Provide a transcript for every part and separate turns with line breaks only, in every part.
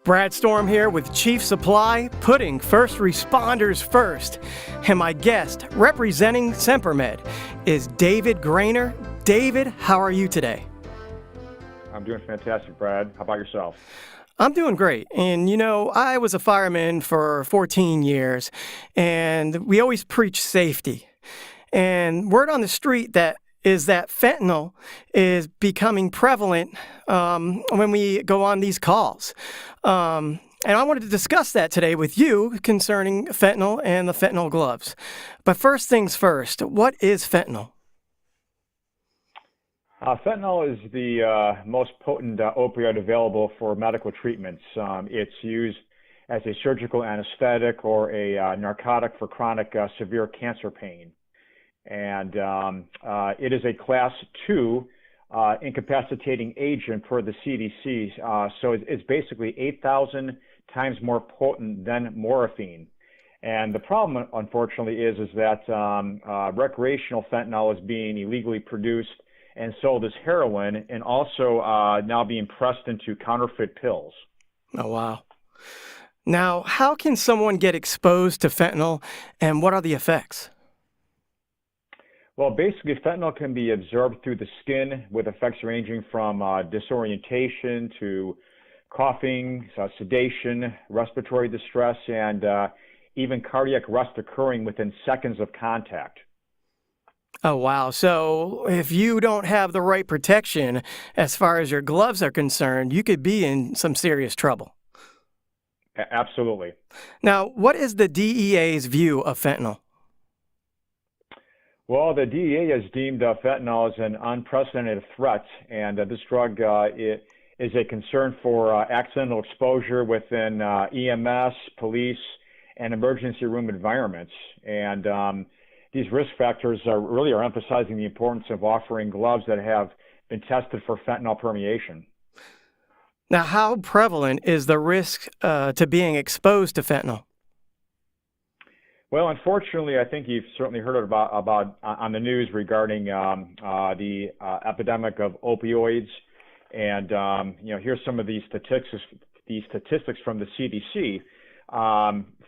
Brad Storm here with Chief Supply, putting first responders first. And my guest, representing Sempermed, is David Grainer. David, how are you today?
I'm doing fantastic, Brad. How about yourself?
I'm doing great. And, you know, I was a fireman for 14 years, and we always preach safety. And word on the street that fentanyl is becoming prevalent when we go on these calls. And I wanted to discuss that today with you concerning fentanyl and the fentanyl gloves. But first things first, what is fentanyl?
Fentanyl is the most potent opioid available for medical treatments. It's used as a surgical anesthetic or a narcotic for chronic severe cancer pain. And it is a class 2 incapacitating agent per the CDC. So it's basically 8,000 times more potent than morphine. And the problem, unfortunately, is that recreational fentanyl is being illegally produced and sold as heroin, and also now being pressed into counterfeit pills.
Oh, wow. Now, how can someone get exposed to fentanyl, and what are the effects?
Well, basically, fentanyl can be absorbed through the skin with effects ranging from disorientation to coughing, sedation, respiratory distress, and even cardiac arrest occurring within seconds of contact.
Oh, wow. So if you don't have the right protection as far as your gloves are concerned, you could be in some serious trouble.
Absolutely.
Now, what is the DEA's view of fentanyl?
Well, the DEA has deemed fentanyl as an unprecedented threat, and this drug is a concern for accidental exposure within EMS, police, and emergency room environments. And these risk factors are emphasizing the importance of offering gloves that have been tested for fentanyl permeation.
Now, how prevalent is the risk to being exposed to fentanyl?
Well, unfortunately, I think you've certainly heard about on the news regarding the epidemic of opioids, and here's some of these statistics from the CDC.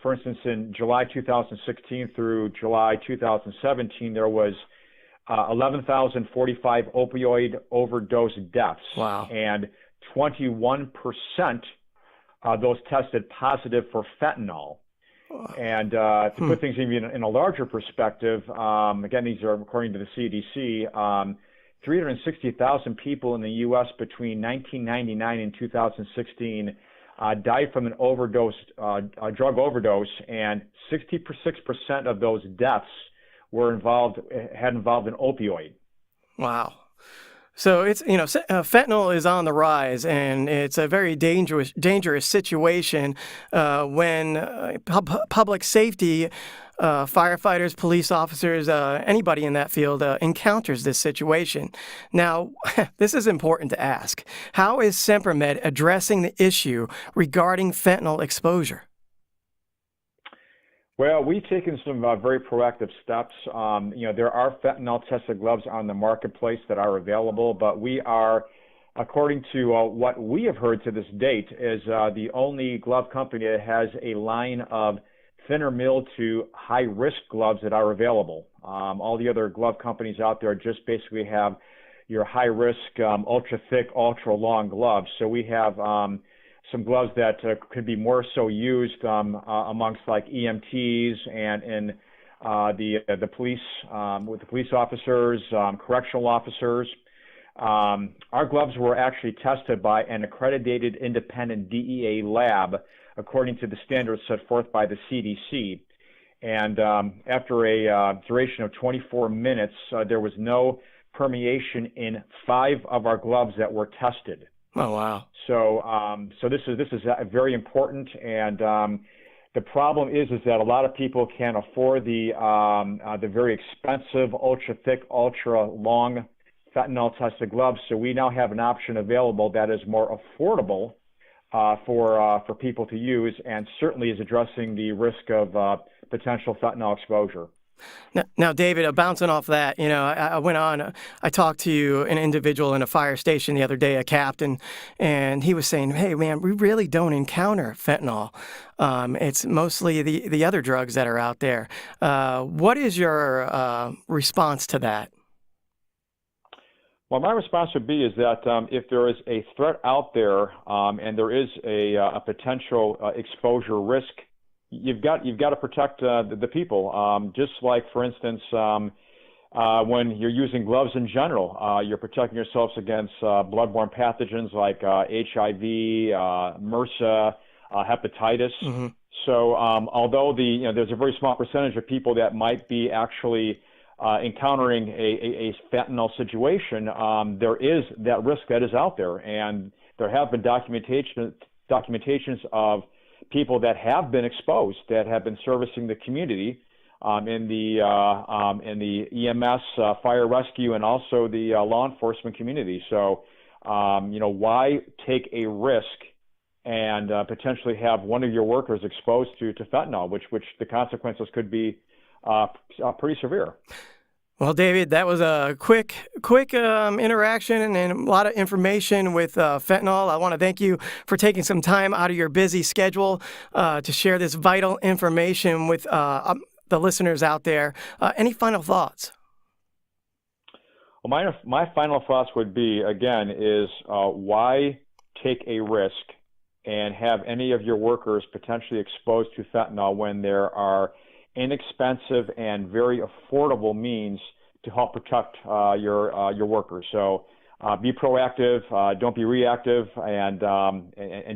For instance, in July 2016 through July 2017, there was 11,045 opioid overdose deaths.
Wow.
And 21% of those tested positive for fentanyl. And to put things even in a larger perspective, again, these are according to the CDC, 360,000 people in the U.S. between 1999 and 2016 died from an overdose, a drug overdose, and 66% of those deaths had involved an opioid.
Wow. So it's, fentanyl is on the rise, and it's a very dangerous situation when public safety, firefighters, police officers, anybody in that field encounters this situation. Now, this is important to ask. How is Sempermed addressing the issue regarding fentanyl exposure?
Well, we've taken some very proactive steps. There are fentanyl-tested gloves on the marketplace that are available, but we are, according to what we have heard to this date, is the only glove company that has a line of thinner milled to high-risk gloves that are available. All the other glove companies out there just basically have your high-risk, ultra-thick, ultra-long gloves. So we have some gloves that could be more so used amongst like EMTs and in the police, with the police officers, correctional officers. Our gloves were actually tested by an accredited independent DEA lab according to the standards set forth by the CDC. And after a duration of 24 minutes, there was no permeation in 5 of our gloves that were tested.
Oh, wow.
So this is very important, and the problem is that a lot of people can't afford the very expensive, ultra thick, ultra long fentanyl tested gloves. So we now have an option available that is more affordable for people to use, and certainly is addressing the risk of potential fentanyl exposure.
Now, David, bouncing off that, I went on, I talked to an individual in a fire station the other day, a captain, and he was saying, hey, man, we really don't encounter fentanyl. It's mostly the other drugs that are out there. What is your response to that?
Well, my response would be is that if there is a threat out there and there is a potential exposure risk, you've got to protect the people. Just like, for instance, when you're using gloves in general, you're protecting yourselves against bloodborne pathogens like HIV, MRSA, hepatitis.
Mm-hmm.
So although there's a very small percentage of people that might be actually encountering a fentanyl situation, there is that risk that is out there, and there have been documentations of people that have been exposed, that have been servicing the community in the EMS, fire rescue, and also the law enforcement community. So, why take a risk and potentially have one of your workers exposed to fentanyl, which the consequences could be pretty severe.
Well, David, that was a quick interaction and a lot of information with fentanyl. I want to thank you for taking some time out of your busy schedule to share this vital information with the listeners out there. Any final thoughts?
Well, my final thoughts would be, again, is why take a risk and have any of your workers potentially exposed to fentanyl when there are inexpensive and very affordable means to help protect your workers. So be proactive, don't be reactive, and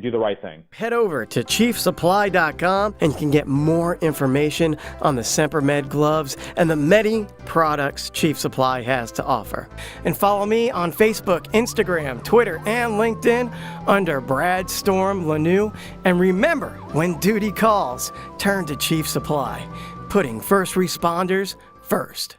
do the right thing.
Head over to chiefsupply.com and you can get more information on the Sempermed gloves and the many products Chief Supply has to offer. And follow me on Facebook, Instagram, Twitter, and LinkedIn under Brad Storm Lanou. And remember, when duty calls, turn to Chief Supply, putting first responders first.